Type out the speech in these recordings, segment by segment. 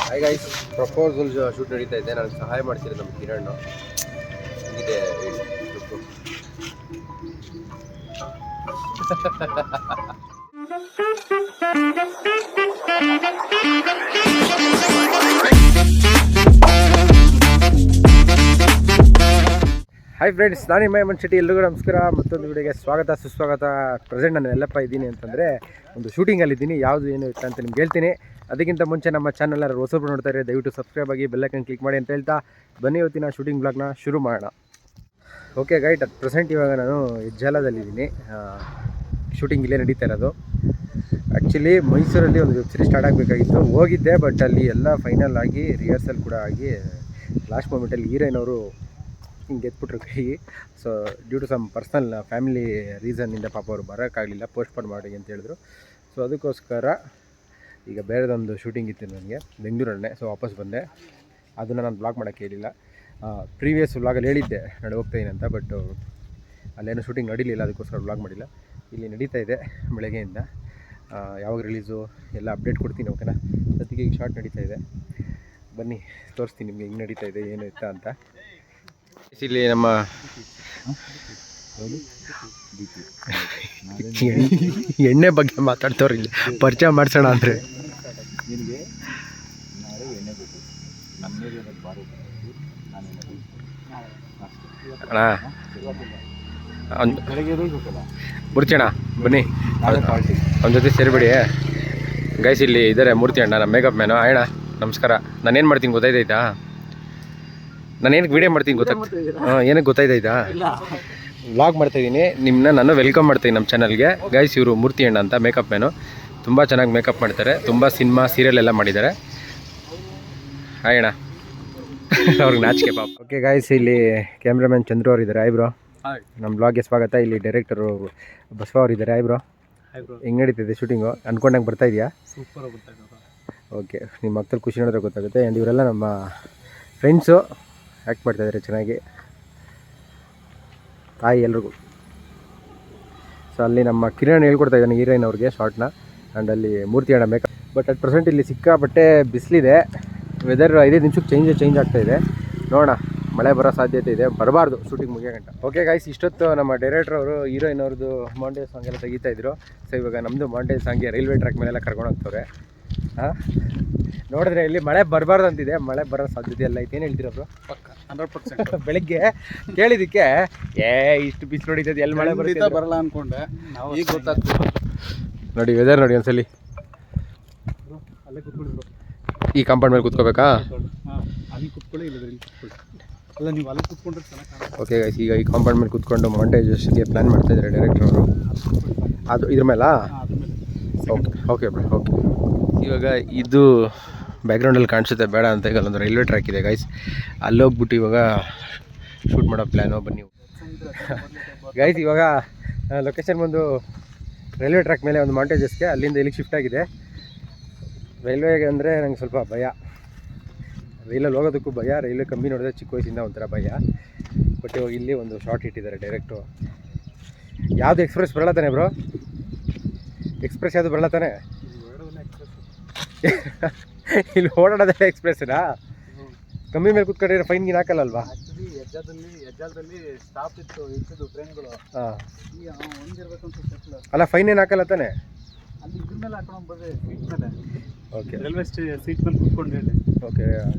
Hi guys, proposal shoot ನಡೀತಾ ಇದೆ. ನನಗೆ ಸಹಾಯ ಮಾಡ್ತೀರಿ ನಮ್ಮ ಕಿರಣ್. ಇದೆ ಹಾಯ್ ಫ್ರೆಂಡ್ಸ್, ನಾನು ನಿಮ್ಮ ಶೆಟ್ಟಿ. ಎಲ್ರಿಗೂ ನಮಸ್ಕಾರ. ಮತ್ತೊಂದು ವಿಡಿಯೋಗೆ ಸ್ವಾಗತ ಸುಸ್ವಾಗತ. ಪ್ರೆಸೆಂಟ್ ನಾನು ಎಲ್ಲಪ್ಪ ಇದ್ದೀನಿ ಅಂತಂದರೆ ಒಂದು ಶೂಟಿಂಗಲ್ಲಿದ್ದೀನಿ. ಯಾವುದು ಏನು ಇತ್ತು ಅಂತ ನಿಮ್ಗೆ ಹೇಳ್ತೀನಿ. ಅದಕ್ಕಿಂತ ಮುಂಚೆ ನಮ್ಮ ಚಾನಲ್ ಯಾರು ಹೊಸಬ್ರು ನೋಡ್ತಾ ಇದ್ದಾರೆ ದಯವಿಟ್ಟು ಸಬ್ಸ್ಕ್ರೈಬ್ ಆಗಿ ಬೆಲ್ಲೈಕನ್ ಕ್ಲಿಕ್ ಮಾಡಿ ಅಂತ ಹೇಳ್ತಾ ಬನ್ನಿ ಇವತ್ತಿನ ಶೂಟಿಂಗ್ ಬ್ಲಾಗ್ನ ಶುರು ಮಾಡೋಣ. ಓಕೆ ಗೈಟ್, ಅಟ್ ಪ್ರೆಸೆಂಟ್ ಇವಾಗ ನಾನು ಹೆಜ್ಜಾಲದಲ್ಲಿದ್ದೀನಿ. ಶೂಟಿಂಗ್ ಇಲ್ಲೇ ನಡೀತಾ ಇರೋದು. ಆ್ಯಕ್ಚುಲಿ ಮೈಸೂರಲ್ಲಿ ಒಂದು ವೆಬ್ ಸೀರೀಸ್ ಸ್ಟಾರ್ಟ್ ಆಗಬೇಕಾಗಿತ್ತು, ಹೋಗಿದ್ದೆ. ಬಟ್ ಅಲ್ಲಿ ಎಲ್ಲ ಫೈನಲ್ ಆಗಿ ರಿಹರ್ಸಲ್ ಕೂಡ ಆಗಿ ಲಾಸ್ಟ್ ಮೂಮೆಂಟಲ್ಲಿ ಹೀರೋಯಿನ್ ಅವರು ಹಿಂಗೆ ಎತ್ಬಿಟ್ರು ಕೈ. So due to some personal family ರೀಸನ್ನಿಂದ ಪಾಪ ಅವರು ಬರೋಕ್ಕಾಗಲಿಲ್ಲ, ಪೋಸ್ಟ್ಪೋನ್ ಮಾಡಿ ಅಂತ ಹೇಳಿದ್ರು. ಸೊ ಅದಕ್ಕೋಸ್ಕರ ಈಗ ಬೇರೆದೊಂದು ಶೂಟಿಂಗ್ ಇತ್ತು ನನಗೆ ಬೆಂಗಳೂರಲ್ಲೇ. ಸೊ ವಾಪಸ್ ಬಂದೆ. ಅದನ್ನು ನಾನು ಬ್ಲಾಗ್ ಮಾಡೋಕ್ಕೆ ಹೇಳಿಲ್ಲ. ಪ್ರೀವಿಯಸ್ ವ್ಲಾಗಲ್ಲಿ ಹೇಳಿದ್ದೆ ನಾಳೆ ಹೋಗ್ತಾಯಿದ್ದೀನಿ ಅಂತ. ಬಟ್ ಅಲ್ಲೇನೋ ಶೂಟಿಂಗ್ ನಡೀಲಿಲ್ಲ, ಅದಕ್ಕೋಸ್ಕರ ಬ್ಲಾಗ್ ಮಾಡಿಲ್ಲ. ಇಲ್ಲಿ ನಡೀತಾ ಇದೆ ಬೆಳಗ್ಗೆಯಿಂದ. ಯಾವಾಗ ರಿಲೀಸು ಎಲ್ಲ ಅಪ್ಡೇಟ್ ಕೊಡ್ತೀನಿ. ಓಕೆನಾ? ಸದ್ಯಕ್ಕೆ ಈಗ ಶಾರ್ಟ್ ನಡೀತಾ ಇದೆ. ಬನ್ನಿ ತೋರಿಸ್ತೀನಿ ನಿಮಗೆ ಹೆಂಗೆ ನಡೀತಾ ಇದೆ, ಏನು ಇತ್ತ ಅಂತ. ಇಲ್ಲಿ ನಮ್ಮ ಎಣ್ಣೆ ಬಗ್ಗೆ ಮಾತಾಡ್ತವ್ರು, ಇಲ್ಲಿ ಪರಿಚಯ ಮಾಡಿಸೋಣ ಅಂದರೆ ಅಣ್ಣ ಮೂರ್ತಿ ಅಣ್ಣ ಬನ್ನಿ, ಅವನ ಜೊತೆ ಸೇರಿಬಿಡಿ. ಗೈಸ್ ಇಲ್ಲಿ ಇದ್ದಾರೆ ಮೂರ್ತಿ ಅಣ್ಣ, ನಮ್ಮ ಮೇಕಪ್ ಮ್ಯಾನು. ಅಣ್ಣ ನಮಸ್ಕಾರ. ನಾನೇನು ಮಾಡ್ತೀನಿ ಗೊತ್ತಾಯ್ತಾಯ್ತಾ? ನಾನೇನಕ್ಕೆ ವೀಡಿಯೋ ಮಾಡ್ತೀನಿ ಏನಕ್ಕೆ ಗೊತ್ತಾಯ್ತಾಯ್ತಾ? ವ್ಲಾಗ್ ಮಾಡ್ತಾಯಿದ್ದೀನಿ. ನಿಮ್ಮನ್ನ ನಾನು ವೆಲ್ಕಮ್ ಮಾಡ್ತೀನಿ ನಮ್ಮ ಚಾನಲ್ಗೆ. ಗೈಸ್ ಇವರು ಮೂರ್ತಿ ಅಣ್ಣ ಅಂತ, ಮೇಕಪ್ ಮ್ಯಾನು. ತುಂಬ ಚೆನ್ನಾಗಿ ಮೇಕಪ್ ಮಾಡ್ತಾರೆ, ತುಂಬ ಸಿನಿಮಾ ಸೀರಿಯಲ್ ಎಲ್ಲ ಮಾಡಿದ್ದಾರೆ. ಹಾಯ್ ಅಣ್ಣ. ಅವ್ರಿಗೆ ನಾಚಿಕೆ ಪಾಪ. ಓಕೆ ಗೈಸ್, ಇಲ್ಲಿ ಕ್ಯಾಮ್ರಾಮನ್ ಚಂದ್ರು ಅವ್ರು ಇದ್ದಾರೆ. ಐಬ್ರೋ ನಮ್ಮ ಬ್ಲಾಗ್ಗೆ ಸ್ವಾಗತ. ಇಲ್ಲಿ ಡೈರೆಕ್ಟರು ಬಸವ ಅವ್ರು ಇದ್ದಾರೆ. ಐಬ್ರೋ ಹೆಂಗೆ ನಡೀತಿದೆ ಶೂಟಿಂಗು? ಅಂದ್ಕೊಂಡಂಗೆ ಬರ್ತಾ ಇದೆಯಾ? ಸೂಪರ್ ಬರ್ತಾ ಇದೆ. ಓಕೆ, ನಿಮ್ಮ ಮಕ್ಕಳು ಖುಷಿ ನೋಡಿದ್ರೆ ಗೊತ್ತಾಗುತ್ತೆ. ಆ್ಯಂಡ್ ಇವರೆಲ್ಲ ನಮ್ಮ ಫ್ರೆಂಡ್ಸು, ಆ್ಯಕ್ಟ್ ಮಾಡ್ತಾಯಿದ್ದಾರೆ ಚೆನ್ನಾಗಿ. ತಾಯಿ ಎಲ್ರಿಗೂ. ಸೊ ಅಲ್ಲಿ ನಮ್ಮ ಕಿರಣ್ ಹೇಳ್ಕೊಡ್ತಾ ಇದ್ದಾನೆ ಹೀರೋಯಿನ್ ಅವ್ರಿಗೆ ಶಾರ್ಟ್ನ. ಆ್ಯಂಡ್ ಅಲ್ಲಿ ಮೂರ್ತಿ ಅಣ್ಣ ಮೇಕಪ್. ಬಟ್ ಅಟ್ ಪ್ರೆಸೆಂಟ್ ಇಲ್ಲಿ ಸಿಕ್ಕಾಪಟ್ಟೆ ಬಿಸಿಲಿದೆ. ವೆದರ್ 5 ನಿಮಿಷಕ್ಕೆ ಚೇಂಜ್ ಆಗ್ತಾಯಿದೆ. ನೋಡೋಣ, ಮಳೆ ಬರೋ ಸಾಧ್ಯತೆ ಇದೆ. ಬರಬಾರ್ದು ಶೂಟಿಂಗ್ ಮುಗಿಯೋಗಂಟ. ಓಕೆ ಗೈಸ್, ಇಷ್ಟೊತ್ತು ನಮ್ಮ ಡೈರೆಕ್ಟರ್ ಅವರು ಹೀರೋಯಿನ್ ಅವ್ರದ್ದು ಮಾಂಟೇಜ್ ಸಾಂಗ್ ಎಲ್ಲ ತೆಗಿತಾಯಿದ್ರು. ಸೊ ಇವಾಗ ನಮ್ಮದು ಮಾಂಟೇಜ್ ಸಾಂಗ್ಗೆ ರೈಲ್ವೆ ಟ್ರ್ಯಾಕ್ ಮೇಲೆಲ್ಲ ಕರ್ಕೊಂಡು ಹೋಗ್ತವ್ರೆ. ನೋಡಿದ್ರೆ ಇಲ್ಲಿ ಮಳೆ ಬರಬಾರ್ದು ಅಂತಿದೆ. ಮಳೆ ಬರೋ ಸಾಧ್ಯತೆ ಎಲ್ಲ ಐತೆ. ಏನು ಹೇಳ್ತೀರ ಬ್ರೋ? ಪಕ್ಕ 100%. ಬೆಳಗ್ಗೆ ಕೇಳಿದ್ದಕ್ಕೆ ಇಷ್ಟು ಬಿಸಿಲು ಹೊಡಿತದೆ, ಎಲ್ಲಿ ಮಳೆ ಬರುತ್ತೆ ಬರಲ್ಲ ಅಂದ್ಕೊಂಡೆ. ಈಗ ಗೊತ್ತಾಗ್ತದೆ. ನೋಡಿ ವೆದರ್ ನೋಡಿ ಒಂದ್ಸಲಿ. ಅಲ್ಲೇ ಕೂತ್ಕೊಳ್ಳಿ. ಈ ಕಾಂಪೌಂಡ್ ಮೇಲೆ ಕೂತ್ಕೋಬೇಕಾ? ಅಲ್ಲಿ ಕೂತ್ಕೊಳ್ಳಿ, ಇಲ್ಲ ಇಲ್ಲಿ ಕೂತ್ಕೊಳ್ಳಿ. ಅಲ್ಲ, ನೀವು ಅಲ್ಲಿ ಕೂತ್ಕೊಂಡ್ರೆ ಚೆನ್ನಾಗಿ ಕಾಣುತ್ತೆ. ಓಕೆ ಗೈಸ್, ಈಗ ಈ ಕಾಂಪೌಂಡ್ ಮೇಲೆ ಕೂತ್ಕೊಂಡು ಮಾಂಟೇಜಸ್ಗೆ ಪ್ಲ್ಯಾನ್ ಮಾಡ್ತಾಯಿದ್ದಾರೆ ಡೈರೆಕ್ಟರ್ ಅವರು. ಅದು ಇದ್ರ ಮೇಲಾ? Okay okay bro. ಓಕೆ, ಇವಾಗ ಇದು ಬ್ಯಾಕ್ಗ್ರೌಂಡಲ್ಲಿ ಕಾಣಿಸುತ್ತೆ, ಬೇಡ ಅಂತ. ಈಗ ಅಲ್ಲೊಂದು ರೈಲ್ವೆ ಟ್ರ್ಯಾಕ್ ಇದೆ ಗೈಸ್, ಅಲ್ಲೋಗ್ಬಿಟ್ಟು ಇವಾಗ ಶೂಟ್ ಮಾಡೋ ಪ್ಲ್ಯಾನು. ಬನ್ನಿ ಗೈಸ್, ಇವಾಗ ಲೊಕೇಶನ್ ಬಂದು ರೈಲ್ವೆ ಟ್ರ್ಯಾಕ್ ಮೇಲೆ ಒಂದು ಮಾಂಟೇಜಸ್ಗೆ, ಅಲ್ಲಿಂದ ಇಲ್ಲಿಗೆ ಶಿಫ್ಟ್ ಆಗಿದೆ. ರೈಲ್ವೆಗೆ ಅಂದರೆ ನಂಗೆ ಸ್ವಲ್ಪ ಭಯ. ರೈಲಲ್ಲಿ ಹೋಗೋದಕ್ಕೂ ಭಯ, ರೈಲ್ವೆ ಕಂಬಿ ನೋಡಿದ್ರೆ ಚಿಕ್ಕ ವಯಸ್ಸಿಂದ ಒಂಥರ ಭಯ. ಬಟ್ ಇವಾಗ ಇಲ್ಲಿ ಒಂದು ಶಾರ್ಟ್ ಇಟ್ಟಿದ್ದಾರೆ ಡೈರೆಕ್ಟು. ಯಾವುದು ಎಕ್ಸ್ಪ್ರೆಸ್ ಬರಲ್ಲ ತಾನೆ ಬ್ರೋ? ಎಕ್ಸ್ಪ್ರೆಸ್ ಯಾವುದು ಬರಲ್ಲ ತಾನೆ? ಇಲ್ಲಿ ಓಡಾಡೋದೇ ಎಕ್ಸ್ಪ್ರೆಸ್ನಾ? ಕಮ್ಮಿ ಮೇಲೆ ಕೂತ್ಕೊಂಡಿರೋ ಫೈನ್ ಗಿನ್ ಹಾಕಲ್ಲಲ್ವಾ? ಹೆಜ್ಜಾಲದಲ್ಲಿ ಸ್ಟಾಪ್ ಇರ್ತಿದ್ದು ಟ್ರೈನ್ಗಳು. ಅಲ್ಲ, ಫೈನ್ ಏನು ಹಾಕಲ್ಲ ತಾನೆ? ಅಲ್ಲಿ ಇದ್ರ ಮೇಲೆ ಹಾಕೊಂಡು ಬರ್ರಿ, ಸೀಟ್ ಮೇಲೆ. ಓಕೆ, ರೈಲ್ವೆ ಸೀಟ್ ಮೇಲೆ ಕೂತ್ಕೊಂಡು ಹೇಳಿ. ಓಕೆ,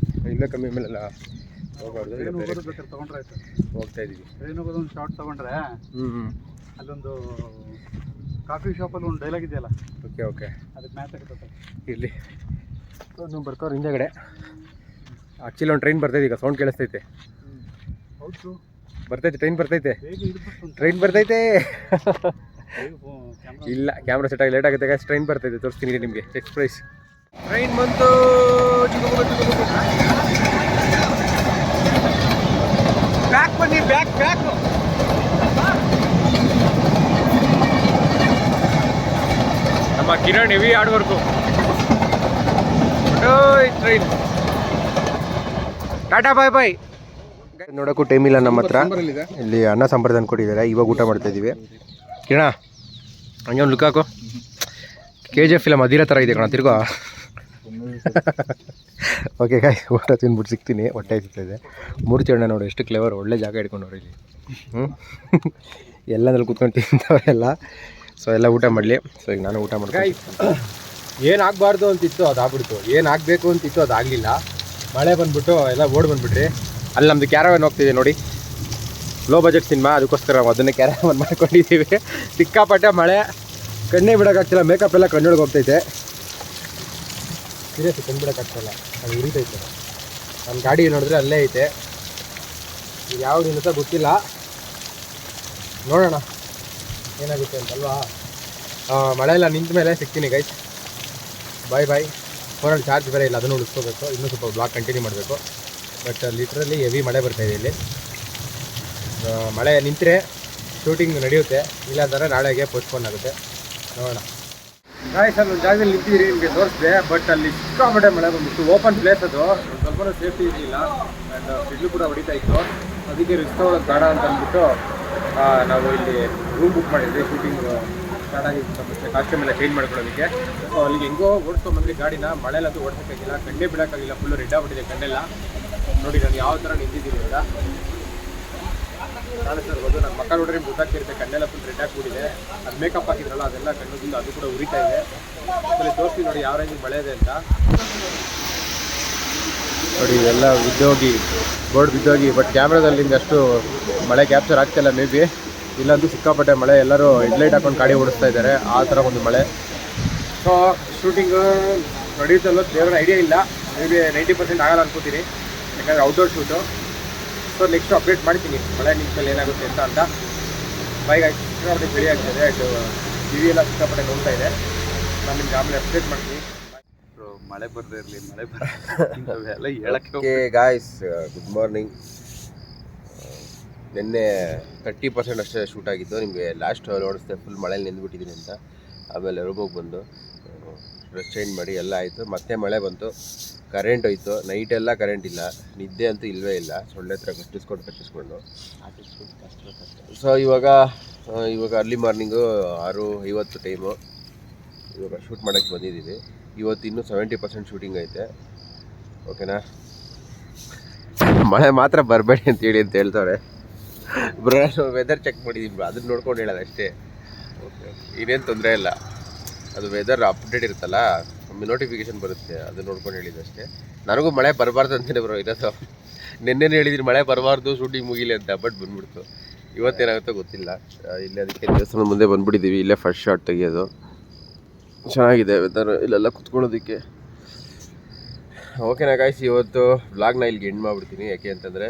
ಇಲ್ಲೇ ಕಮ್ಮಿ ಮೇಲೆಲ್ಲ ಹೋಗ್ಬಾರ್ದು. ಟ್ರೈನ್ ಹೋಗೋದು ಬೇಕಾದ್ರೆ ತೊಗೊಂಡ್ರೆ ಆಯ್ತು. ಹೋಗ್ತಾ ಇದ್ದೀವಿ. ಟ್ರೈನ್ ಹೋಗೋದು ಒಂದು ಶಾರ್ಟ್ ತೊಗೊಂಡ್ರೆ ಅಲ್ಲೊಂದು ಕಾಫಿ ಶಾಪಲ್ಲಿ ಒಂದು ಡೈಲಾಗ್ ಇದೆಯಲ್ಲ. ಓಕೆ ಓಕೆ, ಅದಕ್ಕೆ ಮ್ಯಾಚ್ ಆಗುತ್ತೆ. ಇರಲಿ, ನೀವು ಬರ್ತಾವ್ರು ಹಿಂದೆಗಡೆ. ಆ್ಯಕ್ಚುಲಿ ಒಂದು ಟ್ರೈನ್ ಬರ್ತೈತೆ, ಈಗ ಸೌಂಡ್ ಕೇಳಿಸ್ತೈತೆ. ಹೌದು, ಬರ್ತೈತೆ, ಟ್ರೈನ್ ಬರ್ತೈತೆ, ಬೇಗ ಟ್ರೈನ್ ಬರ್ತೈತೆ. ಇಲ್ಲ, ಕ್ಯಾಮ್ರಾ ಸೆಟ್ ಆಗಿ ಲೇಟ್ ಆಗುತ್ತೆ ಗೈಸ್. ಟ್ರೈನ್ ಬರ್ತೈತೆ, ತೋರಿಸ್ತೀನಿ ನಿಮಗೆ. ಎಕ್ಸ್ಪ್ರೆಸ್ ಟ್ರೈನ್ ಬಂತು. ಬ್ಯಾಕ್ ಬನ್ನಿ, ಬ್ಯಾಕ್. ನಮ್ಮ Kiran heavy hard work. Train tata bye bye. ನೋಡೋಕ್ಕೂ ಟೈಮ್ ಇಲ್ಲ ನಮ್ಮ ಹತ್ರ. ಇಲ್ಲಿ ಅನ್ನ ಸಾಂಬಾರು ತಂದು ಕೊಟ್ಟಿದ್ದಾರೆ, ಇವಾಗ ಊಟ ಮಾಡ್ತಾ ಇದ್ದೀವಿ. ಕಿರಣ ಹಂಗೆ ಒಂದು ಲುಕ್ ಹಾಕು. KGF ಫಿಲಮ್ ಅದಿರೋ ಥರ ಇದೆ ಕಣ, ತಿರ್ಗೋ. ಓಕೆ ಗಾಯ್, ಊಟ ತಿಂದ್ಬಿಟ್ಟು ಸಿಗ್ತೀನಿ, ಹೊಟ್ಟೆ ಸಿಗ್ತಾಯಿದೆ. ಮೂರ್ತಿ ಅಣ್ಣ ನೋಡಿ ಎಷ್ಟು ಕ್ಲೇವರ್, ಒಳ್ಳೆ ಜಾಗ ಹಿಡ್ಕೊಂಡವ್ರು ಇಲ್ಲಿ. ಎಲ್ಲಂದ್ರಲ್ಲಿ ಕೂತ್ಕೊಂಡು ತಿಂತವರೆಲ್ಲ. ಸೊ ಎಲ್ಲ ಊಟ ಮಾಡಲಿ. ಸೊ ಈಗ ನಾನು ಊಟ ಮಾಡ್ತೀನಿ. ಏನಾಗಬಾರ್ದು ಅಂತಿತ್ತು ಅದು ಆಗ್ಬಿಡ್ತು, ಏನಾಗಬೇಕು ಅಂತಿತ್ತು ಅದು ಆಗಲಿಲ್ಲ. ಮಳೆ ಬಂದ್ಬಿಟ್ಟು ಎಲ್ಲ ಓಡ್ ಬಂದ್ಬಿಟ್ರಿ. ಅಲ್ಲಿ ನಮ್ಮದು ಕ್ಯಾರವನ್ ಹೋಗ್ತಿದೆ ನೋಡಿ, ಲೋ ಬಜೆಟ್ ಸಿನಿಮಾ, ಅದಕ್ಕೋಸ್ಕರ ನಾವು ಅದನ್ನೇ ಕ್ಯಾರವನ್ ಮಾಡ್ಕೊಂಡಿದ್ದೀವಿ. ಸಿಕ್ಕಾಪಟ್ಟೆ ಮಳೆ, ಕಣ್ಣೇ ಬಿಡೋಕ್ಕಾಗ್ತಿಲ್ಲ, ಮೇಕಪ್ ಎಲ್ಲ ಕಣ್ಣೊಳಗೆ ಹೋಗ್ತೈತೆ. ಸೀರಿಯಸ್ ಕಣ್ಣು ಬಿಡೋಕ್ಕಾಗ್ತಿಲ್ಲ, ಅದು ಉರಿತೈತೆ. ನನ್ನ ಗಾಡಿ ನೋಡಿದ್ರೆ ಅಲ್ಲೇ ಐತೆ, ಇದು ಯಾವ ನಿಲ್ಲುತ್ತಾ ಗೊತ್ತಿಲ್ಲ, ನೋಡೋಣ ಏನಾಗುತ್ತೆ ಅಂತಲ್ವಾ. ಮಳೆ ಎಲ್ಲ ನಿಂತ ಮೇಲೆ ಸಿಗ್ತೀನಿ ಗೈಸ್. ಬಾಯ್. ಫೋನಲ್ಲಿ ಚಾರ್ಜ್ ಬೇರೆ ಇಲ್ಲ, ಅದನ್ನು ಉಳಿಸ್ಕೋಬೇಕು. ಇನ್ನೂ ಸ್ವಲ್ಪ ಬ್ಲಾಗ್ ಕಂಟಿನ್ಯೂ ಮಾಡಬೇಕು. ಬಟ್ ಲಿಟ್ರಲ್ಲಿ ಹೆವಿ ಮಳೆ ಬರ್ತಾಯಿದೆ ಇಲ್ಲಿ. ಮಳೆ ನಿಂತರೆ ಶೂಟಿಂಗ್ ನಡೆಯುತ್ತೆ, ಇಲ್ಲಾಂದರೆ ನಾಳೆಗೆ ಪೋಸ್ಟ್ಪೋನ್ ಆಗುತ್ತೆ. ನೋಡೋಣ ಗಾಯ್ಸ್. ಅಲ್ಲಿ ಒಂದು ಜಾಗದಲ್ಲಿ ನಿಂತಿದ್ದೀರಿ, ನಿಮಗೆ ತೋರಿಸಿದೆ. ಬಟ್ ಅಲ್ಲಿ ಸಿಕ್ಕಾಪಟ್ಟೆ ಮಳೆ ಬಂದ್ಬಿಟ್ಟು, ಓಪನ್ ಪ್ಲೇಸ್ ಅದು, ಸ್ವಲ್ಪ ಸೇಫ್ಟಿ ಇರಲಿಲ್ಲ. ಆ್ಯಂಡ್ ಸಿಡ್ಲು ಕೂಡ ಹೊಡಿತಾ ಇತ್ತು. ಅದಕ್ಕೆ ರಿಸ್ಕ್ ತಗೊಳ್ಳೋದು ಬೇಡ ಅಂತ ಅಂದ್ಬಿಟ್ಟು ನಾವು ಇಲ್ಲಿ ರೂಮ್ ಬುಕ್ ಮಾಡಿದ್ವಿ. ಶೂಟಿಂಗ್ ಸ್ಟಾರ್ಟ್ ಆಗಿತ್ತು ಮುಂಚೆ ಕಾಸ್ಟ್ಯೂಮ್ ಎಲ್ಲ ಚೇಂಜ್ ಮಾಡ್ಕೊಳ್ಳೋದಕ್ಕೆ. ಸೊ ಅಲ್ಲಿಗೆ ಹೆಂಗೋ ಓಡಿಸ್ಕೊಂಡ್ಬಂದ್ರಿ ಗಾಡಿನ. ಮಳೆಯಲ್ಲಂತೂ ಓಡಿಸೋಕ್ಕಾಗಿಲ್ಲ, ಕಣ್ಣೇ ಬಿಡೋಕ್ಕಾಗಿಲ್ಲ, ಫುಲ್ಲು ರೆಡ್ ಆಗಿಬಿಟ್ಟಿದೆ ಕಣ್ಣೆಲ್ಲ. ನೋಡಿ ನಾನು ಯಾವ ಥರ ನಿಂತಿದ್ದೀನಿ ಅಂತ ಕಾಣಿಸ್ತಿರ್ಬೋದು. ನನ್ನ ಮಕ್ಕ ನೋಡ್ರಿ ಗೊತ್ತಾಗ್ತಿರುತ್ತೆ, ಕಣ್ಣೆಲ್ಲ ಫುಲ್ ರೆಡ್ ಆಗಿಬಿಟ್ಟಿದೆ. ಅದು ಮೇಕಪ್ ಹಾಕಿದ್ರಲ್ಲ ಅದೆಲ್ಲ ಕಣ್ಣುದಿಂದ ಅದು ಕೂಡ ಉರಿತಾ ಇದೆ. ಆಮೇಲೆ ತೋರಿಸ್ತೀವಿ ನೋಡಿ ಯಾವ ರೇಂಜಿಗೆ ಮಳೆ ಇದೆ ಅಂತ. ನೋಡಿ ಇದೆಲ್ಲ ಬಿದ್ದೋಗಿ, ಬೋರ್ಡ್ ಬಿದ್ದೋಗಿ. ಬಟ್ ಕ್ಯಾಮ್ರಾದಲ್ಲಿ ನಿಮ್ಗೆ ಅಷ್ಟು ಮಳೆ ಕ್ಯಾಪ್ಚರ್ ಆಗ್ತಾಯಿಲ್ಲ ಮೇ ಬಿ. ಇಲ್ಲಂತೂ ಸಿಕ್ಕಾಪಟ್ಟೆ ಮಳೆ, ಎಲ್ಲರೂ ಹೆಡ್ಲೈಟ್ ಹಾಕೊಂಡು ಗಾಡಿ ಓಡಿಸ್ತಾ ಇದ್ದಾರೆ, ಆ ಥರ ಒಂದು ಮಳೆ. ಸೊ ಶೂಟಿಂಗು ನಡೆಯುತ್ತಲ್ಲೋ ದೇವರ ಐಡಿಯಾ ಇಲ್ಲ, ಮೇ ಬಿ 90% ಆಗಲ್ಲ ಅನ್ಕೋತೀನಿ, ಯಾಕಂದರೆ outdoor shoot. So next update ಮಾಡ್ತೀನಿ ಮಳೆ ನಿಂತ ಮೇಲೆ ಏನಾಗುತ್ತೆ ಅಂತ. ಬೈಕ್ ಸಿಕ್ಕಾಪಟ್ಟೆ ಚಳಿ ಆಗ್ತಾಯಿದೆ, ಆ್ಯಂಡ್ ಟಿವಿ ಎಲ್ಲ ಸಿಕ್ಕಾಪಟ್ಟೆ ನೋಡ್ತಾ ಇದೆ. ನಾನು ನಿಮ್ಗೆ ಆಮೇಲೆ ಅಪ್ಡೇಟ್ ಮಾಡ್ತೀನಿ. ಮಳೆ ಬರದೇ ಇರಲಿ, ಮಳೆ ಬರಲ್ಲ ಹೇಳಕ್ಕೆ. Guys good morning. ನಿನ್ನೆ 30% ಅಷ್ಟೇ ಶೂಟ್ ಆಗಿದ್ದು. ನಿಮಗೆ ಲಾಸ್ಟ್ ನೋಡಿಸ್ದೆ ಫುಲ್ ಮಳೇಲಿ ನಿಂತ್ಬಿಟ್ಟಿದ್ದೀನಿ ಅಂತ. ಆಮೇಲೆ ರೂಮಿಗೆ ಬಂದು ಡ್ರೆಸ್ ಚೇಂಜ್ ಮಾಡಿ ಎಲ್ಲ ಆಯಿತು. ಮತ್ತೆ ಮಳೆ ಬಂತು, ಕರೆಂಟ್ ಹೋಯ್ತು. ನೈಟೆಲ್ಲ ಕರೆಂಟ್ ಇಲ್ಲ, ನಿದ್ದೆ ಅಂತೂ ಇಲ್ಲವೇ ಇಲ್ಲ. ಸೊಳ್ಳೆ ಹತ್ರ ಕಚ್ಚಿಸ್ಕೊಂಡು ಸೊ ಇವಾಗ ಅರ್ಲಿ ಮಾರ್ನಿಂಗು 6:50 ಟೈಮು. ಇವಾಗ ಶೂಟ್ ಮಾಡೋಕ್ಕೆ ಬಂದಿದ್ದೀವಿ. ಇವತ್ತು ಇನ್ನೂ 70% ಶೂಟಿಂಗ್ ಐತೆ. ಓಕೆನಾ, ಮಳೆ ಮಾತ್ರ ಬರಬೇಡಿ ಅಂತೇಳಿ ಅಂತ ಹೇಳ್ತಾರೆ ಬ್ರೋ. ವೆದರ್ ಚೆಕ್ ಮಾಡಿದ್ದೀವಿ ಬ್ರೋ, ಅದನ್ನ ನೋಡ್ಕೊಂಡು ಹೇಳೋದು ಅಷ್ಟೇ. ಓಕೆ, ಇನ್ನೇನು ತೊಂದರೆ ಇಲ್ಲ. ಅದು ವೆದರ್ ಅಪ್ಡೇಟ್ ಇರುತ್ತಲ್ಲ, ಒಮ್ಮೆ ನೋಟಿಫಿಕೇಶನ್ ಬರುತ್ತೆ, ಅದು ನೋಡ್ಕೊಂಡು ಹೇಳಿದ್ದು ಅಷ್ಟೇ. ನನಗೂ ಮಳೆ ಬರಬಾರ್ದು ಅಂತಲೇ ಬ್ರೋ ಇರೋದು. ನಿನ್ನೆನೇ ಹೇಳಿದ್ದೀನಿ ಮಳೆ ಬರಬಾರ್ದು, ಶೂಟಿಂಗ್ ಮುಗಿಲಿ ಅಂತ. ಬಟ್ ಬಂದ್ಬಿಡ್ತು. ಇವತ್ತೇನಾಗುತ್ತೋ ಗೊತ್ತಿಲ್ಲ. ಇಲ್ಲಿ ಅದಕ್ಕೆ ದೇವಸ್ಥಾನದ ಮುಂದೆ ಬಂದ್ಬಿಟ್ಟಿದ್ದೀವಿ. ಇಲ್ಲೇ ಫಸ್ಟ್ ಶಾಟ್ ತೆಗಿಯೋದು. ಚೆನ್ನಾಗಿದೆ ವೆದರ್ ಇಲ್ಲೆಲ್ಲ ಕುತ್ಕೊಳ್ಳೋದಕ್ಕೆ. ಓಕೆನಾ ಗಾಯ್ಸ್, ಇವತ್ತು ವ್ಲಾಗ್ನ ಇಲ್ಲಿಗೆ ಎಂಡ್ ಮಾಡಿಬಿಡ್ತೀನಿ. ಯಾಕೆ ಅಂತಂದರೆ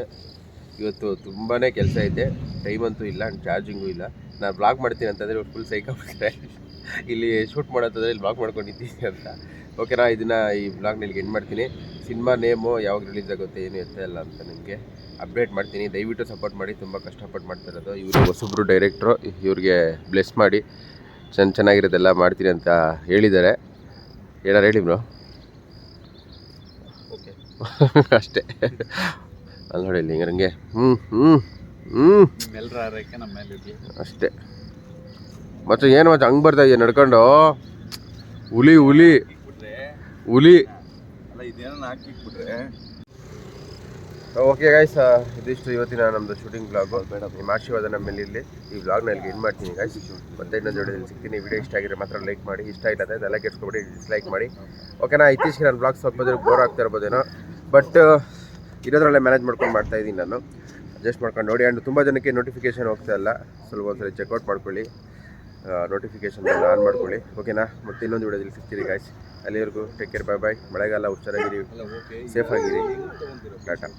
ಇವತ್ತು ತುಂಬಾ ಕೆಲಸ ಐತೆ, ಟೈಮ್ ಅಂತೂ ಇಲ್ಲ, ಚಾರ್ಜಿಂಗೂ ಇಲ್ಲ. ನಾನು ವ್ಲಾಗ್ ಮಾಡ್ತೀನಿ ಅಂತಂದರೆ ಫುಲ್ ಸೈಕಾಗ್ಬಿಡ್ತಾರೆ. ಇಲ್ಲಿ ಶೂಟ್ ಮಾಡೋದಂದರೆ ಇಲ್ಲಿ ವ್ಲಾಗ್ ಮಾಡ್ಕೊಂಡಿದ್ದೀನಿ ಅಂತ. ಓಕೆನಾ, ಈ ವ್ಲಾಗ್ನ ಇಲ್ಲಿಗೆ ಎಂಡ್ ಮಾಡ್ತೀನಿ. ಸಿನಿಮಾ ನೇಮು ಯಾವಾಗ ರಿಲೀಸ್ ಆಗುತ್ತೆ ಏನು ಇರ್ತಾ ಇಲ್ಲ ಅಂತ ನಿಮಗೆ ಅಪ್ಡೇಟ್ ಮಾಡ್ತೀನಿ. ದಯವಿಟ್ಟು ಸಪೋರ್ಟ್ ಮಾಡಿ, ತುಂಬ ಕಷ್ಟಪಟ್ಟು ಮಾಡ್ತಾ ಇರೋದು. ಇವರು ಹೊಸಬ್ರು ಡೈರೆಕ್ಟ್ರು, ಇವ್ರಿಗೆ ಬ್ಲೆಸ್ ಮಾಡಿ ಚೆನ್ನಾಗಿರೋದೆಲ್ಲ ಮಾಡ್ತೀನಿ ಅಂತ ಹೇಳಿದ್ದಾರೆ. ಏನಾರು ಹೇಳಿ ಬ್ರೋ. ಓಕೆ ಅಷ್ಟೇ. ಅಲ್ಲಿ ನೋಡಿ ಇಲ್ಲಿ ಹಿಂಗೆ ಎಲ್ಲರ ಆರೈಕೆ ನಮ್ಮ ಮೇಲೆ ಇರಲಿ ಅಷ್ಟೇ. ಮತ್ತೆ ಏನು ಮತ್ತೆ ಹಂಗೆ ಬರ್ತಾ ಇದೆಯಾ ನಡ್ಕೊಂಡು? ಹುಲಿ ಅಲ್ಲ, ಇದೇನೋ ಹಾಕಿಬಿಟ್ರೆ. ಓಕೆ ಗೈಸ್, ಇದಿಷ್ಟು ಇವತ್ತಿನ ನಮ್ಮದು ಶೂಟಿಂಗ್ ಬ್ಲಾಗು. ನಿಮ್ಮ ಆಶೀರ್ವಾದ ನಮ್ಮ ಮೇಲೆ ಇರಲಿ. ಈ ಬ್ಲಾಗ್ನ ಇಲ್ಲಿಗೆ ಎಂಡ್ ಮಾಡ್ತೀನಿ ಗೈಸ್. ಮತ್ತೆ ಇನ್ನೊಂದು ಜೋಡಿಯಲ್ಲಿ ಸಿಗ್ತೀನಿ. ವಿಡಿಯೋ ಇಷ್ಟ ಆಗಿದ್ರೆ ಮಾತ್ರ ಲೈಕ್ ಮಾಡಿ, ಇಷ್ಟ ಇಲ್ಲ ಅಂದರೆ ಅದೆಲ್ಲ ಕೆಡ್ಸ್ಕೊಬಿಡಿ, ಡಿಸ್ಲೈಕ್ ಮಾಡಿ. ಓಕೆನಾ, ಇತ್ತೀಚೆಗೆ ನನ್ನ ಬ್ಲಾಗ್ ಸ್ವಲ್ಪ ಬೋರ್ ಆಗ್ತಾ ಇರ್ಬೋದೇನೋ, ಬಟ್ ಇರೋದ್ರಲ್ಲೇ ಮ್ಯಾನೇಜ್ ಮಾಡ್ಕೊಂಡು ಮಾಡ್ತಾಯಿದ್ದೀನಿ ನಾನು. ಅಡ್ಜಸ್ಟ್ ಮಾಡ್ಕೊಂಡು ನೋಡಿ. ಆ್ಯಂಡ್ ತುಂಬ ಜನಕ್ಕೆ ನೋಟಿಫಿಕೇಷನ್ ಹೋಗ್ತಾ ಇಲ್ಲ, ಸ್ವಲ್ಪ ಒಂದ್ಸರಿ ಚೆಕ್ಔಟ್ ಮಾಡ್ಕೊಳ್ಳಿ, ನೋಟಿಫಿಕೇಷನ್ ಆನ್ ಮಾಡ್ಕೊಳ್ಳಿ. ಓಕೆನಾ, ಮತ್ತೆ ಇನ್ನೊಂದು ವಿಡಿಯೋದಲ್ಲಿ ಸಿಗ್ತೀರಿ ಗಾಯ್ಸ್. ಅಲ್ಲಿವರೆಗೂ ಟೇಕ್ ಕೇರ್, ಬಾಯ್ ಬಾಯ್. ಮಳೆಗಾಲ ಹುಷಾರಾಗಿರಿ, ಸೇಫ್ ಆಗಿರಿ, ಟಾಟಾ.